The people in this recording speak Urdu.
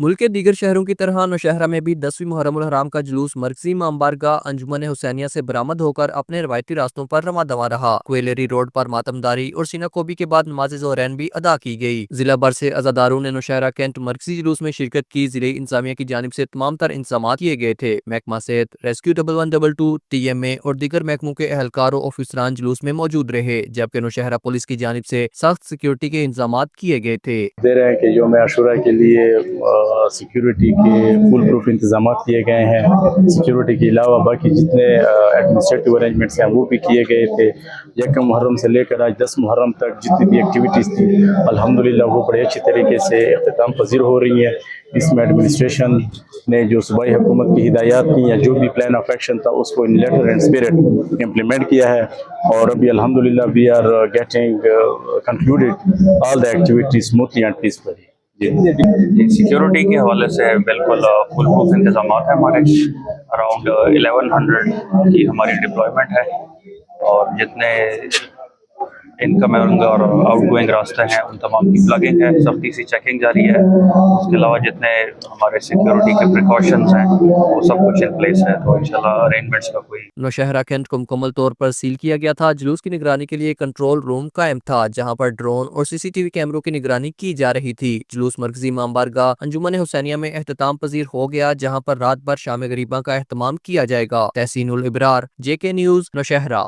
ملک کے دیگر شہروں کی طرح نوشہرہ میں بھی 10ویں محرم الحرام کا جلوس مرکزی امام بارگاہ انجمن حسینیہ سے برآمد ہو کر اپنے روایتی راستوں پر رواں دواں رہا۔ کوئلری روڈ پر ماتمداری اور سینہ کوبی کے بعد نماز ظہرین بھی ادا کی گئی۔ ضلع بھر سے عزاداروں نے نوشہرہ کینٹ مرکزی جلوس میں شرکت کی۔ ضلعی انتظامیہ کی جانب سے تمام تر انتظامات کیے گئے تھے۔ محکمہ صحت، ریسکیو 1122، ٹی ایم اے اور دیگر محکموں کے اہلکار و آفیسران جلوس میں موجود رہے، جبکہ نوشہرہ پولیس کی جانب سے سخت سیکیورٹی کے انتظامات کیے گئے تھے۔ دے رہے ہیں کہ یوم عاشورہ کے لیے سیکیورٹی کے فل پروف انتظامات کیے گئے ہیں۔ سیکیورٹی کے علاوہ باقی جتنے ایڈمنسٹریٹو ارینجمنٹس ہیں وہ بھی کیے گئے تھے۔ یکم محرم سے لے کر آج 10 محرم تک جتنی بھی ایکٹیویٹیز تھی الحمدللہ وہ بڑے اچھی طریقے سے اختتام پذیر ہو رہی ہیں۔ اس میں ایڈمنسٹریشن نے جو صوبائی حکومت کی ہدایات کی یا جو بھی پلان آف ایکشن تھا اس کو in letter and spirit implement کیا ہے، اور ابھی الحمدللہ we are getting concluded all the activities smoothly and peacefully. Security کے حوالے سے بالکل فل پروف انتظامات ہیں ہمارے۔ اراؤنڈ 1100 کی ہماری ڈپلائمنٹ ہے، اور جتنے انکمنگ اور آؤٹ گوئنگ راستے ہیں ان تمام کی پلگنگ ہے، سختی سی چیکنگ جاری ہے۔ اس کے علاوہ جتنے ہمارے سیکیورٹی کے پریکاشنز ہیں وہ سب کچھ ان پلیس ہے، تو انشاءاللہ ارینجمنٹس کا کوئی۔ نوشہرہ کینٹ کو مکمل طور پر سیل کیا گیا تھا۔ جلوس کی نگرانی کے لیے کنٹرول روم قائم تھا، جہاں پر ڈرون اور سی سی ٹی وی کیمروں کی نگرانی کی جا رہی تھی۔ جلوس مرکزی امام بارگاہ انجمن حسینیہ میں اختتام پذیر ہو گیا، جہاں پر رات بھر شام غریباں کا اہتمام کیا جائے گا۔ تحسین الابرار، JK نیوز، نوشہرہ۔